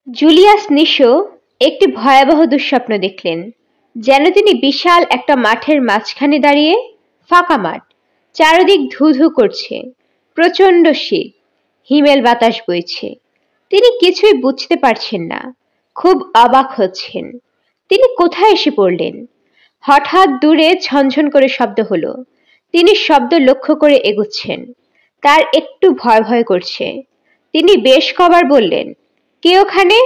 Julius Nisho একটি ভয়াবহ দুঃস্বপ্ন দেখলেন, যেন তিনি বিশাল একটা মাঠের মাঝখানে দাঁড়িয়ে। ফাঁকা মাঠ, চারিদিক ধু ধু করছে, প্রচন্ড শীত, হিমেল বাতাস বইছে। তিনি কিছুই বুঝতে পারছেন না, খুব অবাক হচ্ছেন তিনি কোথায় এসে পড়লেন। হঠাৎ দূরে ঝনঝন করে শব্দ হলো। তিনি শব্দ লক্ষ্য করে এগুচ্ছেন। তার একটু ভয় ভয় করছে। তিনি বেশ কবার বললেন, কে ওখানে?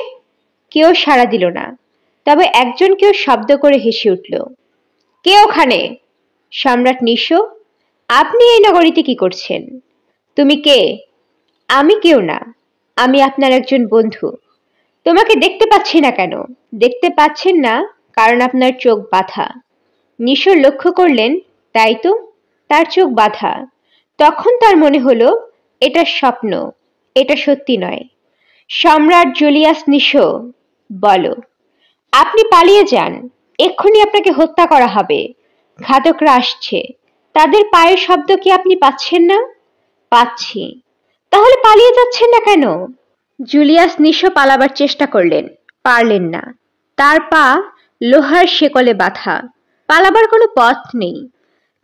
কেউ সাড়া দিল না। তবে একজন কেউ শব্দ করে হেসে উঠল। কে ওখানে? সম্রাট নিশো, আপনি এই নগরীতে কি করছেন? তুমি কে? আমি কেউ না, আমি আপনার একজন বন্ধু। তোমাকে দেখতে পাচ্ছি না কেন? দেখতে পাচ্ছেন না কারণ আপনার চোখ বাঁধা। নিশো লক্ষ্য করলেন, তাই তো, তার চোখ বাঁধা। তখন তার মনে হলো এটা স্বপ্ন, এটা সত্যি নয়। সম্রাট জুলিয়াস নিশো, বলো, আপনি পালিয়ে যান, এক্ষুনি আপনাকে হত্যা করা হবে। ঘাতকরা আসছে। তাদের পায়ের শব্দ কি আপনি পাচ্ছেন না? পাচ্ছি। তাহলে পালিয়ে যাচ্ছেন না কেন? জুলিয়াস নিশো পালাবার চেষ্টা করলেন, পারলেন না। তার পা লোহার শেকলে বাঁধা, পালাবার কোনো পথ নেই।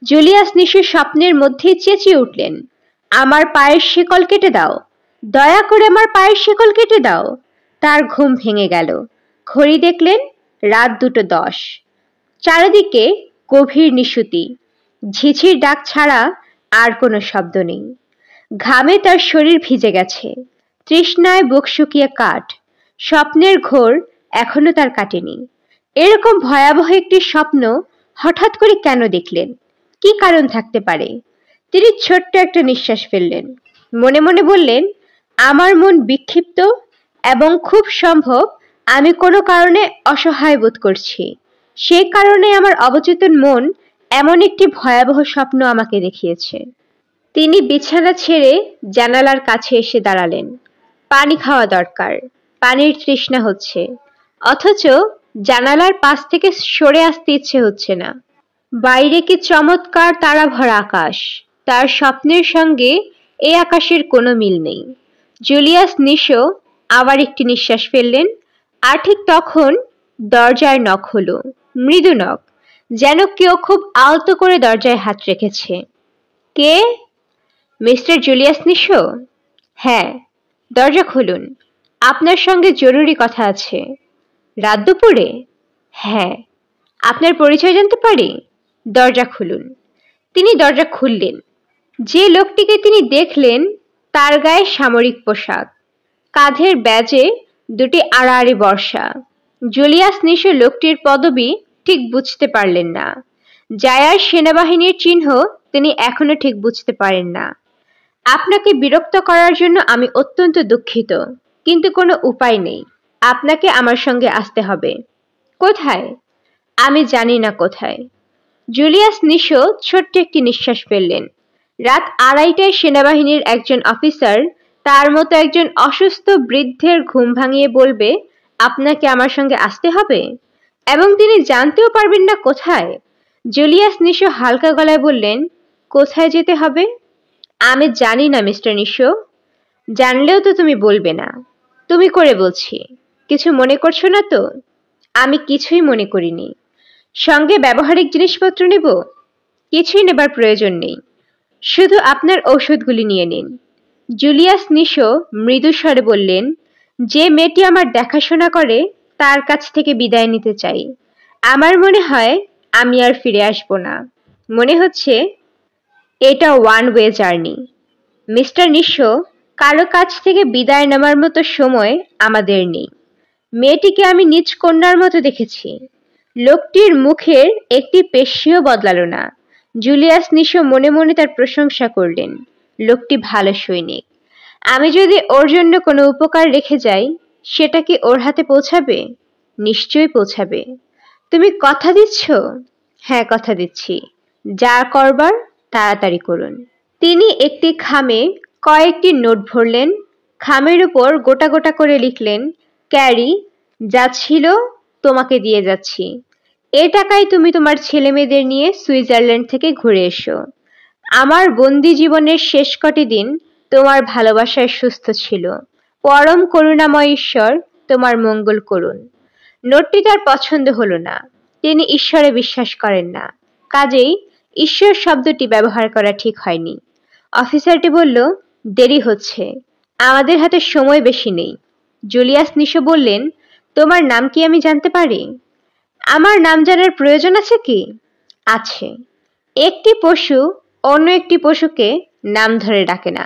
জুলিয়াস নিশো স্বপ্নের মধ্যেই চেঁচিয়ে উঠলেন, আমার পায়ের শেকল কেটে দাও, দয়া করে আমার পায়ের শেকল কেটে দাও। তার ঘুম ভেঙে গেল। ঘড়ি দেখলেন, রাত 2:10। চারিদিকে গভীর নিশুতি, ঝিঝির ডাক ছাড়া আর কোনো শব্দ নেই। ঘামে তার শরীর ভিজে গেছে, তৃষ্ণায় বুক শুকিয়ে কাঠ। স্বপ্নের ঘোর এখনো তার কাটেনি। এরকম ভয়াবহ একটি স্বপ্ন হঠাৎ করে কেন দেখলেন? কি কারণ থাকতে পারে? তিনি ছোট্ট একটা নিঃশ্বাস ফেললেন। মনে মনে বললেন, আমার মন বিক্ষিপ্ত এবং খুব সম্ভব আমি কোনো কারণে অসহায় বোধ করছি। সেই কারণে আমার অবচেতন মন এমন একটি ভয়াবহ স্বপ্ন আমাকে দেখিয়েছে। তিনি বিছানা ছেড়ে জানালার কাছে এসে দাঁড়ালেন। পানি খাওয়া দরকার, পানির তৃষ্ণা হচ্ছে, অথচ জানালার পাশ থেকে সরে আসতে ইচ্ছে হচ্ছে না। বাইরে কি চমৎকার তারা ভরা আকাশ! তার স্বপ্নের সঙ্গে এই আকাশের কোনো মিল নেই। জুলিয়াস নিশো আবার একটি নিঃশ্বাস ফেললেন। আর ঠিক তখন দরজায় নখ হলো, মৃদু নখ, যেন কেউ খুব আলতো করে দরজায় হাত রেখেছে। কে? Mister Julius Nisho? হ্যাঁ। দরজা খুলুন, আপনার সঙ্গে জরুরি কথা আছে। রাত দুপুরে? হ্যাঁ। আপনার পরিচয় জানতে পারি? দরজা খুলুন। তিনি দরজা খুললেন। যে লোকটিকে তিনি দেখলেন তার গায়ে সামরিক পোশাক, কাঁধের ব্যাজে দুটি আড়াআড়ি বর্শা। জুলিয়াস নিশো লোকটির পদবি ঠিক বুঝতে পারলেন না। জায়ার সেনাবাহিনীর চিহ্ন তিনি এখনো ঠিক বুঝতে পারেন না। আপনাকে বিরক্ত করার জন্য আমি অত্যন্ত দুঃখিত, কিন্তু কোনো উপায় নেই। আপনাকে আমার সঙ্গে আসতে হবে। কোথায়? আমি জানি না কোথায়। জুলিয়াস নিশো ছোট্ট একটি নিঃশ্বাস ফেললেন। রাত 2:30টায় সেনাবাহিনীর একজন অফিসার তার মতো একজন অসুস্থ বৃদ্ধের ঘুম ভাঙিয়ে বলবে, আপনাকে আমার সঙ্গে আসতে হবে, এবং তিনি জানতেও পারবেন না কোথায়। জুলিয়াস নিশো হালকা গলায় বললেন, কোথায় যেতে হবে? আমি জানি না মিস্টার নিশো। জানলেও তো তুমি বলবে না। তুমি করে বলছি, কিছু মনে করছো না তো? আমি কিছুই মনে করিনি। সঙ্গে ব্যবহারিক জিনিসপত্র নেব? কিছুই নেবার প্রয়োজন নেই, শুধু আপনার ঔষধগুলি নিয়ে নিন। জুলিয়াস নিশো মৃদু স্বরে বললেন, যে মেয়েটি আমার দেখাশোনা করে তার কাছ থেকে বিদায় নিতে চাই। আমার মনে হয় আমি আর ফিরে আসবো না। মনে হচ্ছে এটা one way journey. Mister Nisho, কারো কাছ থেকে বিদায় নেওয়ার মতো সময় আমাদের নেই। মেয়েটিকে আমি নিজ কন্যার মতো দেখেছি। লোকটির মুখের একটি পেশিও বদলালো না। জুলিয়াস নিশো মনে মনে তার প্রশংসা করলেন। লোকটি ভালো সৈনিক। আমি যদি ওর জন্য কোনো উপকার রেখে যাই, সেটা কি ওর হাতে পৌঁছাবে? নিশ্চয়ই পৌঁছাবে। তুমি কথা দিচ্ছ? হ্যাঁ, কথা দিচ্ছি। যা করবার তাড়াতাড়ি করুন। তিনি একটি খামে কয়েকটি নোট ভরলেন। খামের উপর গোটা গোটা করে লিখলেন, ক্যারি, যা ছিল তোমাকে দিয়ে যাচ্ছি। এ টাকায় তুমি তোমার ছেলে মেয়েদের নিয়ে সুইজারল্যান্ড থেকে ঘুরে এসো। আমার বন্দি জীবনের শেষ কটি দিন তোমার ভালোবাসায় সুস্থ ছিল। পরম করুণাময় ঈশ্বর তোমার মঙ্গল করুন। নোটটি তার পছন্দ হলো না। তিনি ঈশ্বরে বিশ্বাস করেন না, কাজেই ঈশ্বর শব্দটি ব্যবহার করা ঠিক হয়নি। অফিসারটি বলল, দেরি হচ্ছে, আমাদের হাতে সময় বেশি নেই। জুলিয়াস নিশো বললেন, তোমার নাম কি আমি জানতে পারি? আমার নাম জানার প্রয়োজন আছে কি? আছে। একটি পশু অন্য একটি পশুকে নাম ধরে ডাকে না,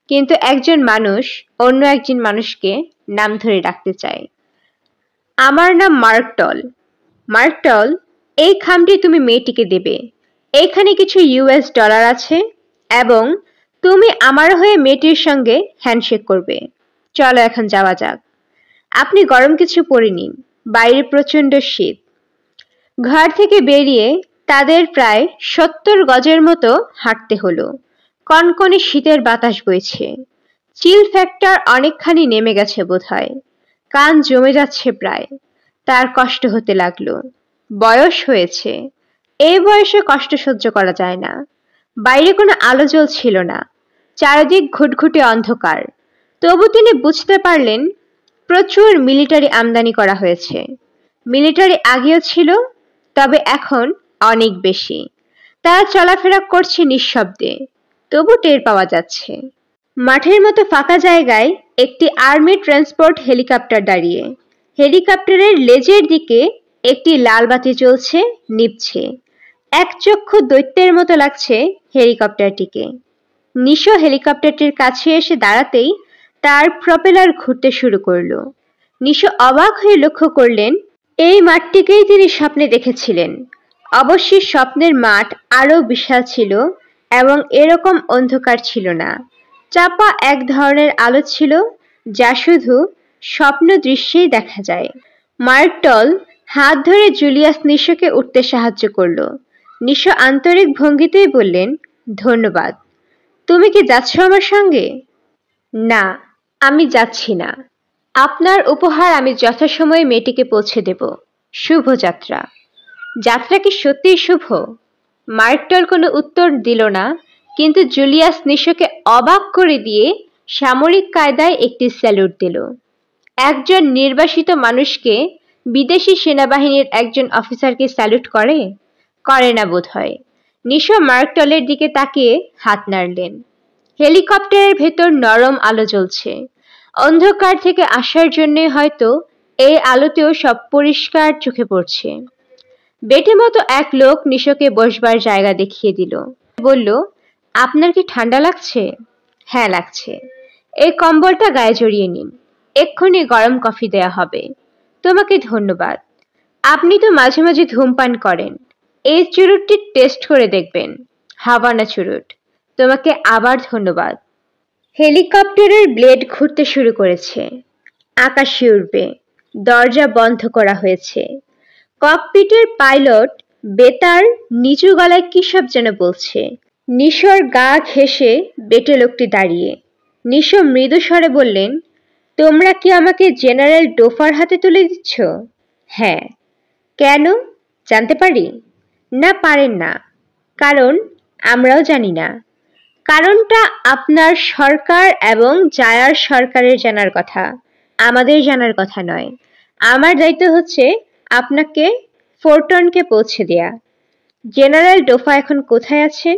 কিন্তু একজন মানুষ অন্য একজন মানুষকে নাম ধরে ডাকতে চায়। আমার নাম মার্কটল। মার্কটল, এই খামটি তুমি মেয়েটিকে দেবে। এইখানে কিছু US$ আছে এবং তুমি আমার হয়ে মেয়েটির সঙ্গে হ্যান্ডশেক করবে। চলো এখন যাওয়া যাক। আপনি গরম কিছু পরে নিন, বাইরে প্রচন্ড শীত। ঘর থেকে বেরিয়ে তাদের প্রায় 70 গজের মতো হাঁটতে হলো। কনকনে শীতের বাতাস বইছে। চিল ফ্যাক্টর অনেকখানি নেমে গেছে বোধহয়। কান জমে যাচ্ছে প্রায়। তার কষ্ট হতে লাগলো। বয়স হয়েছে, এই বয়সে কষ্ট সহ্য করা যায় না। বাইরে কোনো আলো জ্বলছিল না, চারিদিক ঘুটঘুটে অন্ধকার। তবু তিনি বুঝতে পারলেন প্রচুর মিলিটারি আমদানি করা হয়েছে। মিলিটারি আগেও ছিল, তবে এখন অনেক বেশি। তারা চলাফেরা করছে নিঃশব্দে, তবু টের পাওয়া যাচ্ছে। মাঠের মতো ফাঁকা জায়গায় একটি আর্মি ট্রান্সপোর্ট হেলিকপ্টার দাঁড়িয়ে। হেলিকপ্টারের লেজের দিকে একটি লাল বাতি জ্বলছে, নিভছে। একচক্ষু দৈত্যের মতো লাগছে হেলিকপ্টারটিকে। নিশো হেলিকপ্টারটির কাছে এসে দাঁড়াতেই তার প্রপেলার ঘুরতে শুরু করলো। নিশো অবাক হয়ে লক্ষ্য করলেন, এই মাঠটিকেই তিনি স্বপ্নে দেখেছিলেন। অবশ্যই স্বপ্নের মাঠ আরো বিশাল ছিল এবং এরকম অন্ধকার ছিল না। চাপা এক ধরনের আলো ছিল, যা শুধু স্বপ্ন দৃশ্যেই দেখা যায়। মার্কটল হাত ধরে জুলিয়াস নিশোকে উঠতে সাহায্য করলো। নিশো আন্তরিক ভঙ্গিতেই বললেন, ধন্যবাদ। তুমি কি যাচ্ছ আমার সঙ্গে? না, আমি যাচ্ছি না। আপনার উপহার আমি যথাসময়ে মেয়েটিকে পৌঁছে দেব। শুভযাত্রা। যাত্রা কি সত্যিই শুভ? মার্কটল কোনো উত্তর দিল না, কিন্তু জুলিয়াস নিশোকে অবাক করে দিয়ে সামরিক কায়দায় একটি স্যালুট দিল। একজন নির্বাসিত মানুষকে বিদেশি সেনাবাহিনীর একজন অফিসারকে স্যালুট করে? করে না বোধহয়। নিশো মার্কটলের দিকে তাকিয়ে হাত নাড়লেন। হেলিকপ্টারের ভেতর নরম আলো জ্বলছে। অন্ধকার থেকে আসার জন্যে হয়তো এই আলোতেও সব পরিষ্কার চোখে পড়ছে। বেটে মতো এক লোক নিশোকে বসবার জায়গা দেখিয়ে দিল। বলল, আপনার কি ঠান্ডা লাগছে? হ্যাঁ লাগছে। এই কম্বলটা গায়ে জড়িয়ে নিন, এক্ষুনি গরম কফি দেয়া হবে। তোমাকে ধন্যবাদ। আপনি তো মাঝে মাঝে ধূমপান করেন। এই চুরুটটি টেস্ট করে দেখবেন, হাভানা চুরুট। তোমাকে আবার ধন্যবাদ। হেলিকপ্টারের ব্লেড ঘুরতে শুরু করেছে। আকাশে উড়বে। দরজা বন্ধ করা হয়েছে। ককপিটের পাইলট বেতার নিচু গলায় কি সব যেন বলছে। নিশোর গা ঘেঁষে বেটে লোকটি দাঁড়িয়ে। নিশো মৃদু স্বরে বললেন, তোমরা কি আমাকে জেনারেল ডোফার হাতে তুলে দিচ্ছ? হ্যাঁ। কেন জানতে পারি? না, পারেন না। কারণ আমরাও জানি না। কারণটা আপনার সরকার এবং জায়ার সরকারের জানার কথা, আমাদের জানার কথা নয়। আমার দায়িত্ব হচ্ছে আপনাকে ফোর্টনকে পৌঁছে দেয়া। জেনারেল ডোফা এখন কোথায় আছেন?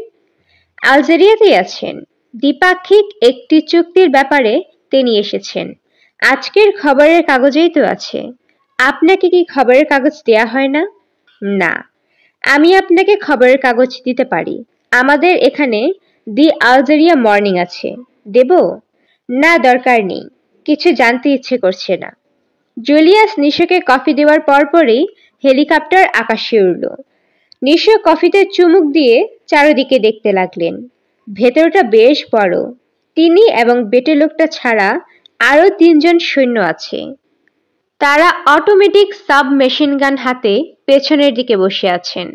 আলজেরিয়াতেই আছেন। দ্বিপাক্ষিক একটি চুক্তির ব্যাপারে তিনি এসেছেন। আজকের খবরের কাগজেই তো আছে। আপনাকে কি খবরের কাগজ দেয়া হয় না? না, আমি আপনাকে খবরের কাগজ দিতে পারি। আমাদের এখানে দি আলজেরিয়া মর্নিং আছে। দেব? না, দরকার নেই। কিছু জানতে ইচ্ছে করছে না। জুলিয়াস নিশোকে কফি দেওয়ার পরপরই হেলিকপ্টার আকাশে উড়ল। নিশো কফিতে চুমুক দিয়ে চারদিকে দেখতে লাগলেন। ভেতরটা বেশ বড়। তিনি এবং বেটে লোকটা ছাড়া আরো 3 জন সৈন্য আছে। তারা অটোমেটিক সাব মেশিন গান হাতে পেছনের দিকে বসে আছেন।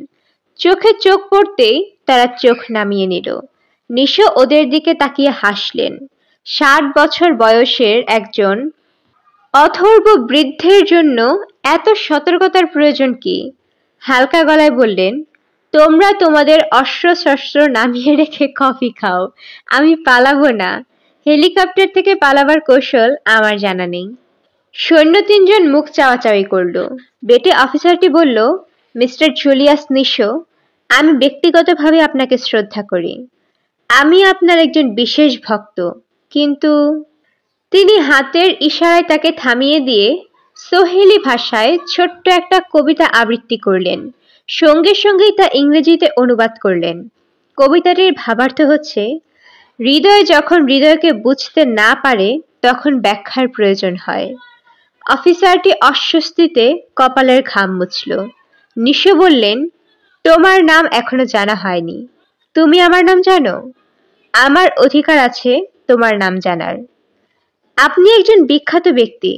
চোখে চোখ পড়তেই তারা চোখ নামিয়ে নিল। নিশো ওদের দিকে তাকিয়ে হাসলেন। 60 বছর বয়সের একজন অথর্ব বৃদ্ধের জন্য এত সতর্কতার প্রয়োজন কি? হালকা গলায় বললেন, তোমরা তোমাদের অস্ত্রশস্ত্র নামিয়ে রেখে কফি খাও। আমি পালাবো না। হেলিকপ্টার থেকে পালাবার কৌশল আমার জানা নেই। সৈন্য তিনজন মুখ চাওয়াচাওয়ি করল। বেটে অফিসারটি বলল, মিস্টার জুলিয়াস নিশো, আমি ব্যক্তিগতভাবে আপনাকে শ্রদ্ধা করি। আমি আপনার একজন বিশেষ ভক্ত, কিন্তু তিনি হাতের ইশারায় তাকে থামিয়ে দিয়ে সোহেলি ভাষায় ছোট্ট একটা কবিতা আবৃত্তি করলেন। সঙ্গে সঙ্গেই তা ইংরেজিতে অনুবাদ করলেন। কবিতাটির ভাবার্থ হচ্ছে, হৃদয় যখন হৃদয়কে বুঝতে না পারে তখন ব্যাখ্যার প্রয়োজন হয়। অফিসারটি অস্বস্তিতে কপালের ঘাম মুছল। নিশো বললেন, তোমার নাম এখনো জানা হয়নি। তুমি আমার নাম জানো? আমার অধিকার আছে তোমার নাম জানার। আপনি একজন বিখ্যাত ব্যক্তি,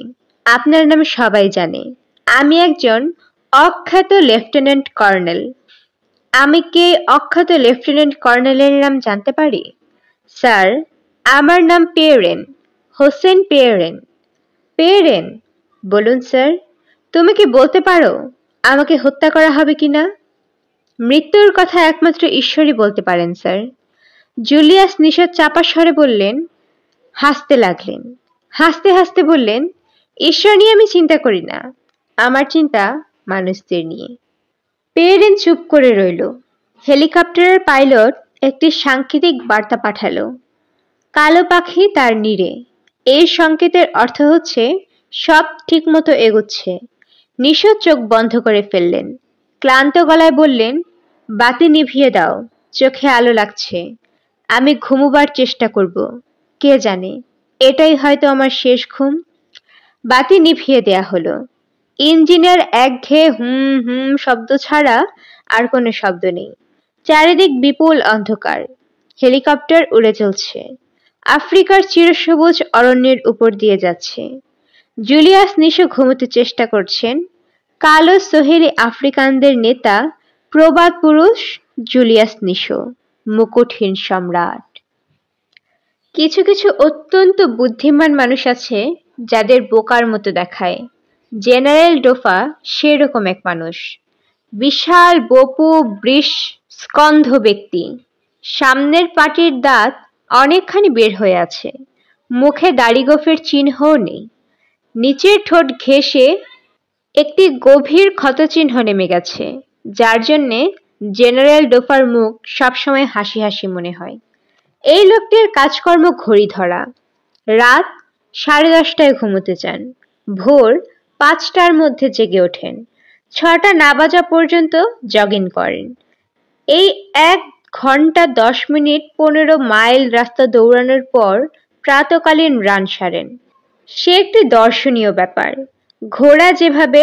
আপনার নাম সবাই জানে। আমি একজন অখ্যাত লেফটেন্যান্ট কর্নেল। আমি কি অখ্যাত লেফটেন্যান্ট কর্নেলের নাম জানতে পারি? স্যার, আমার নাম পেরেন, হোসেন পেরেন। পেরেন? বলুন স্যার, তুমি কি বলতে পারো আমাকে হত্যা করা হবে কিনা? মৃত্যুর কথা একমাত্র ঈশ্বরই বলতে পারেন স্যার। জুলিয়াস নিশো চাপা স্বরে বললেন, হাসতে লাগলেন। হাসতে হাসতে বললেন, ঈশ্বর নিয়ে আমি চিন্তা করি না, আমার চিন্তা মানুষদের নিয়ে। পেরেন চুপ করে রইল। হেলিকপ্টারের পাইলট একটি সাংকেতিক বার্তা পাঠালো, কালো পাখি তার নীড়ে। এই সংকেতের অর্থ হচ্ছে সব ঠিকমতো এগোচ্ছে। নিশো চোখ বন্ধ করে ফেললেন। ক্লান্ত গলায় বললেন, বাতি নিভিয়ে দাও, চোখে আলো লাগছে। আমি ঘুমোবার চেষ্টা করব। কে জানে, এটাই হয়তো আমার শেষ ঘুম। বাতি নিভিয়ে দেয়া হলো। ইঞ্জিনের একঘেয়ে হুম হুম শব্দ ছাড়া আর কোনো শব্দ নেই। চারিদিক বিপুল অন্ধকার। হেলিকপ্টার উড়ে চলছে, আফ্রিকার চিরসবুজ অরণ্যের উপর দিয়ে যাচ্ছে। জুলিয়াস নিশো ঘুমোতে চেষ্টা করছেন। কালো সোহেলি আফ্রিকানদের নেতা, প্রবাদ পুরুষ জুলিয়াস নিশো, মুকুটহীন সম্রাট। কিছু কিছু অত্যন্ত বুদ্ধিমান মানুষ আছে যাদের বোকার মতো দেখায়। জেনারেল ডোফা সেরকম এক মানুষ। বিশাল বপু বৃষ স্কন্ধ ব্যক্তি। সামনের পাটির দাঁত অনেকখানি বের হয়ে আছে। মুখে দাড়ি গোঁফের চিহ্নও নেই। নিচের ঠোঁট ঘেঁষে একটি গভীর ক্ষতচিহ্ন নেমে গেছে, যার জন্যে জেনারেল ডোফার মুখ সবসময় হাসি হাসি মনে হয়। এই লোকটির কাজকর্ম ঘড়ি ধরা। রাত 10:30টায় ঘুমোতে যান, ভোর 5টার মধ্যে জেগে ওঠেন, 6টা না বাজা পর্যন্ত জগিং করেন। এই 1 ঘন্টা 10 মিনিট 15 মাইল রাস্তা দৌড়ানোর পর প্রাতকালীন রান সারেন। সে একটি দর্শনীয় ব্যাপার। ঘোড়া যেভাবে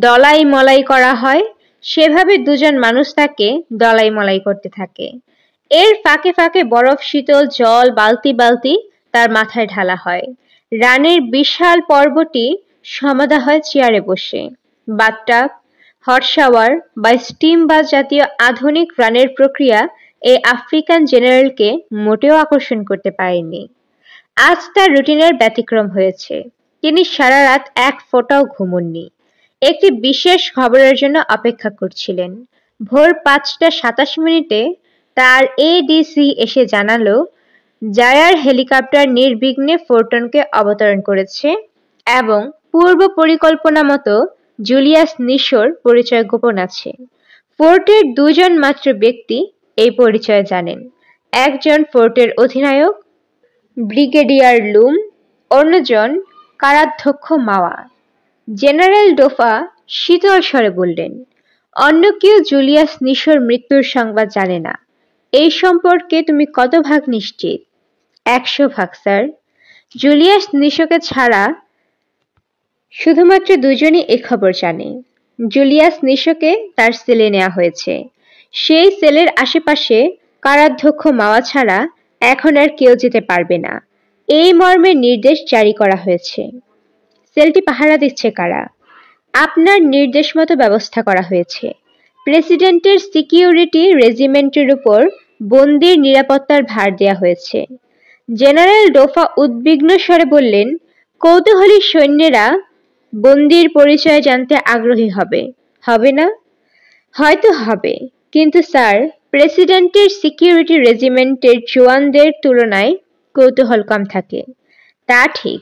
দলাই মলাই করা হয়, সেভাবে দুজন মানুষ তাকে দলাই মলাই করতে থাকে। এর ফাঁকে ফাঁকে বরফ শীতল জল বালতি বালতি তার মাথায় ঢালা হয়। রানের বিশাল পর্বটি সমাধা হয় চেয়ারে বসে। বাথটাব, হট শাওয়ার বা স্টিম বাথ জাতীয় আধুনিক রানের প্রক্রিয়া এই আফ্রিকান জেনারেলকে মোটেও আকর্ষণ করতে পারেনি। আজ তার রুটিনের ব্যতিক্রম হয়েছে। তিনি সারা রাত এক ফোঁটাও ঘুমোননি। একটি বিশেষ খবরের জন্য অপেক্ষা করছিলেন। ভোর 5টা 27 মিনিটে তার এডিসি এসে জানালো, জায়ার হেলিকপ্টার নির্বিঘ্নে ফোর্টনকে অবতরণ করেছে এবং পূর্ব পরিকল্পনা মতো জুলিয়াস নিশোর পরিচয় গোপন আছে। ফোর্টের 2 জন মাত্র ব্যক্তি এই পরিচয় জানেন। একজন ফোর্টের অধিনায়ক ব্রিগেডিয়ার লুম, অন্যজন কারাধ্যক্ষ মাওয়া। জেনারেল ডোফা শীতল স্বরে বললেন, অন্য কেউ জুলিয়াস নিশোর মৃত্যুর সংবাদ জানে না। এই সম্পর্কে তুমি কত ভাগ নিশ্চিত? 100 ভাগ স্যার। জুলিয়াস নিশোকে ছাড়া শুধুমাত্র 2 জনই এই খবর জানে। জুলিয়াস নিশোকে তার সেলে নেওয়া হয়েছে। সেই সেলের আশেপাশে কারাধ্যক্ষ মাওয়া ছাড়া এখন আর কেউ যেতে পারবে না, এই মর্মে নির্দেশ জারি করা হয়েছে। সেলটি পাহারা দিচ্ছে কারা? আপনার নির্দেশ মতো ব্যবস্থা করা হয়েছে। প্রেসিডেন্টের সিকিউরিটি রেজিমেন্টের উপর বন্দির নিরাপত্তার ভার দেয়া হয়েছে। জেনারেল ডোফা উদ্বিগ্ন স্বরে বললেন, কৌতূহলী সৈন্যেরা বন্দির পরিচয় জানতে আগ্রহী হবে, হবে না? হয়তো হবে, কিন্তু স্যার, প্রেসিডেন্টের সিকিউরিটি রেজিমেন্টের জওয়ানদের তুলনায় কৌতূহল কম থাকে। তা ঠিক,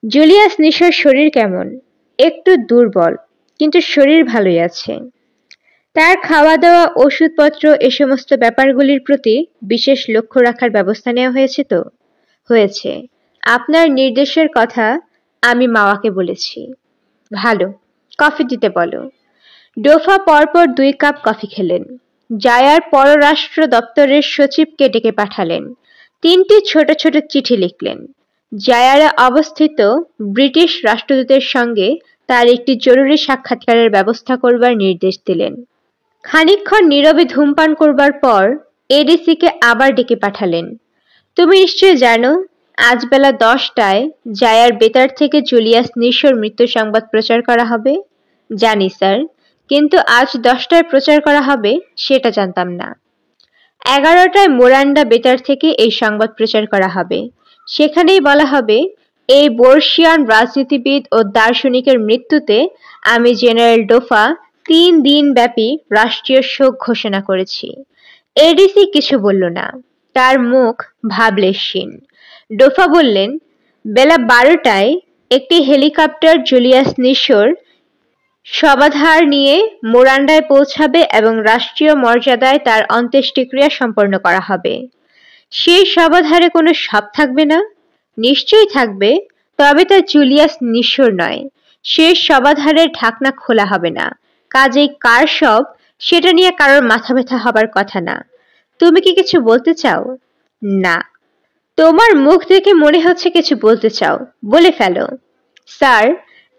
জুলিয়াস নিশোর শরীর কেমন? একটু দুর্বল, কিন্তু শরীর ভালোই আছে। তার খাওয়া দাওয়া, ওষুধপত্র এ সমস্ত ব্যাপারগুলির প্রতি বিশেষ লক্ষ্য রাখার ব্যবস্থা নেওয়া হয়েছে তো? হয়েছে। আপনার নির্দেশের কথা আমি মাওয়াকে বলেছি। ভালো, কফি দিতে বলো। ডোফা পরপর 2 কাপ কফি খেলেন। জায়ার পররাষ্ট্র দপ্তরের সচিবকে ডেকে পাঠালেন। 3টি ছোট ছোট চিঠি লিখলেন। জায়ারে অবস্থিত ব্রিটিশ রাষ্ট্রদূতের সঙ্গে তার একটি জরুরি সাক্ষাৎকারের ব্যবস্থা করবার নির্দেশ দিলেন। খানিকক্ষণ নীরবে ধূমপান করবার পর এডিসিকে আবার ডেকে পাঠালেন। তুমি নিশ্চয়ই জানো, আজ বেলা 10টায় জায়ার বেতার থেকে জুলিয়াস নিশোর মৃত্যু সংবাদ প্রচার করা হবে। জানি স্যার, কিন্তু আজ 10টায় প্রচার করা হবে সেটা জানতাম না। 11টায় মোরান্ডা বেতার থেকে এই সংবাদ প্রচার করা হবে। সেখানেই বলা হবে, এই বর্ষিয়ান রাজনীতিবিদ ও দার্শনিকের মৃত্যুতে আমি জেনারেল ডোফা 3 দিন ব্যাপী রাষ্ট্রীয় শোক ঘোষণা করেছি। এডিসি কিছু বলল না, তার মুখ ভাবলেশহীন। ডোফা বললেন, বেলা 12টায় একটি হেলিকপ্টার জুলিয়াস নিশোর শবাধার নিয়ে মোরান্ডায় পৌঁছাবে এবং রাষ্ট্রীয় মর্যাদায় তার অন্ত্যেষ্টিক্রিয়া সম্পন্ন করা হবে। সেই শবাধারে কোনো শব থাকবে না? নিশ্চয়ই থাকবে, তবে তা জুলিয়াস নিশোর নয়। সেই শবাধারের ঢাকনা খোলা হবে না। কাজেই কার শব সেটা নিয়ে কারোর মাথা ব্যথা হবার কথা না। তুমি কি কিছু বলতে চাও? না। তোমার মুখ দেখে মনে হচ্ছে কিছু বলতে চাও, বলে ফেলো। স্যার,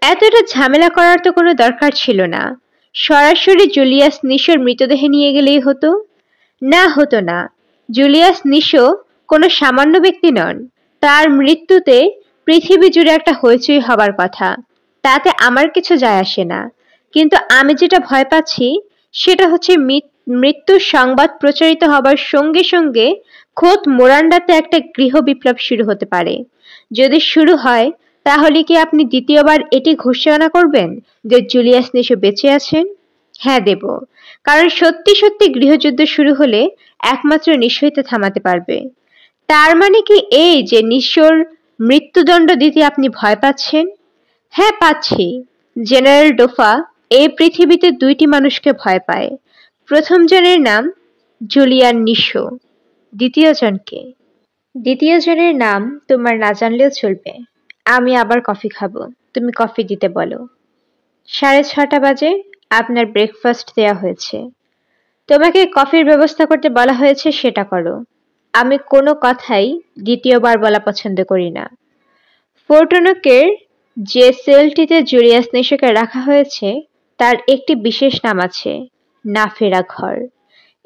এতটা ঝামেলা করার তো কোনো দরকার ছিল না। সরাসরি জুলিয়াস নিশোর মৃতদেহ নিয়ে গেলেই হতো। না, হতো না। জুলিয়াস নিশো কোনো সামান্য ব্যক্তি নন। তার মৃত্যুতে পৃথিবী জুড়ে একটা হইচই হবার কথা। তাতে আমার কিছু যায় আসে না। কিন্তু আমি যেটা ভয় পাচ্ছি সেটা হচ্ছে মৃত্যুর সংবাদ প্রচারিত হবার সঙ্গে সঙ্গে খোদ মোরান্ডাতে একটা গৃহ বিপ্লব শুরু হতে পারে। যদি শুরু হয়, তাহলে কি আপনি দ্বিতীয়বার এটি ঘোষণা করবেন যে জুলিয়াস নিশো বেঁচে আছেন? হ্যাঁ, দেব। কারণ সত্যি সত্যি গৃহযুদ্ধ শুরু হলে একমাত্র নিশোই তা থামাতে পারবে। তার মানে কি এই যে নিশোর মৃত্যুদণ্ড দিতে আপনি ভয় পাচ্ছেন? হ্যাঁ, পাচ্ছি। জেনারেল ডোফা এই পৃথিবীতে 2টি মানুষকে ভয় পায়। প্রথম জনের নাম জুলিয়ান নিশো। দ্বিতীয় জনকে? দ্বিতীয় জনের নাম তোমার না জানলেও চলবে। আমি আবার কফি খাবো, তুমি কফি দিতে বলো। 6:30 বাজে আপনার ব্রেকফাস্ট দেয়া হয়েছে। তোমাকে কফির ব্যবস্থা করতে বলা হয়েছে, সেটা করো। আমি কোনো কথাই দ্বিতীয়বার বলা পছন্দ করি না। ফোর্টনোকের যে সেলটিতে জুলিয়াস নিশোকে রাখা হয়েছে তার একটি বিশেষ নাম আছে, না ফেরা ঘর।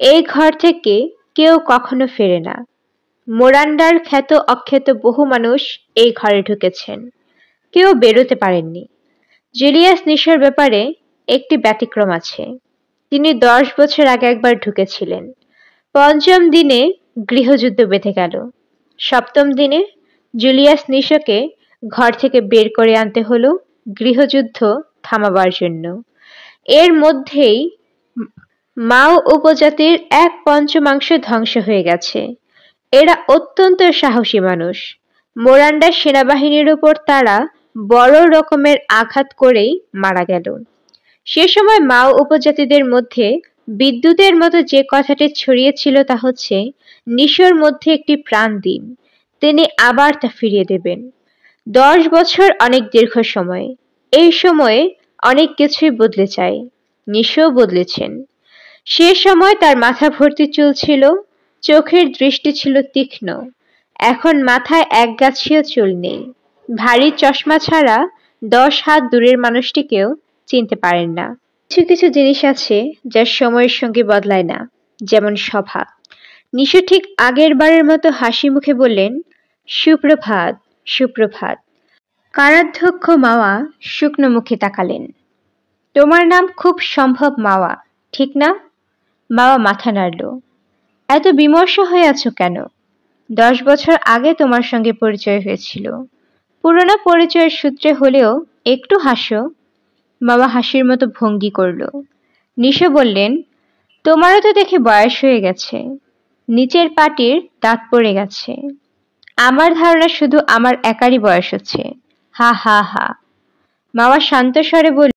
এই ঘর থেকে কেউ কখনো ফেরে না। মোরান্ডার খ্যাত অখ্যাত বহু মানুষ এই ঘরে ঢুকেছেন, কেউ বেরোতে পারেননি। জুলিয়াস নিশোর ব্যাপারে একটি ব্যতিক্রম আছে। তিনি 10 বছর আগে একবার ঢুকেছিলেন। 5ম দিনে গৃহযুদ্ধ বেঁধে গেল। 7ম দিনে জুলিয়াস নিশোকে ঘর থেকে বের করে আনতে হলো গৃহযুদ্ধ থামাবার জন্য। এর মধ্যেই মাও উপজাতির 1/5 ধ্বংস হয়ে গেছে। এরা অত্যন্ত সাহসী মানুষ। মোরান্ডার সেনাবাহিনীর উপর তারা বড় রকমের আঘাত করেই মারা গেল। সে সময় মাও উপজাতিদের মধ্যে বিদ্যুতের মতো যে কথাটি ছড়িয়েছিল তা হচ্ছে, নিশোর মধ্যে একটি প্রাণ দিন, তিনি আবার তা ফিরিয়ে দেবেন। 10 বছর অনেক দীর্ঘ সময়। এই সময়ে অনেক কিছুই বদলে যায়। নিশোও বদলেছেন। সে সময় তার মাথা ভর্তি চুল ছিল, চোখের দৃষ্টি ছিল তীক্ষ্ণ। এখন মাথায় একগাছিও চুল নেই। ভারী চশমা ছাড়া 10 হাত দূরের মানুষটিকেও চিনতে পারেন না। কিছু কিছু জিনিস আছে যা সময়ের সঙ্গে বদলায় না, যেমন স্বভাব। নিশো ঠিক আগের বারের মতো হাসি মুখে বললেন, সুপ্রভাত, সুপ্রভাত। কারাধ্যক্ষ মাওয়া শুকনো মুখে তাকালেন। তোমার নাম খুব সম্ভব মাওয়া, ঠিক না? মাওয়া মাথা নাড়ল। এত বিমর্ষ হয়ে আছো কেন? 10 বছর আগে তোমার সঙ্গে পরিচয় হয়েছিল। পুরনো পরিচয়ের সূত্রে হলেও একটু হাসো। মাওয়া হাসির মতো ভঙ্গি করল। নিশো বললেন, তোমারও তো দেখে বয়স হয়ে গেছে। নিচের পাটির দাঁত পড়ে গেছে। আমার ধারণা শুধু আমার একারই বয়স হচ্ছে। হা হা হা। মামা শান্ত স্বরে বলল,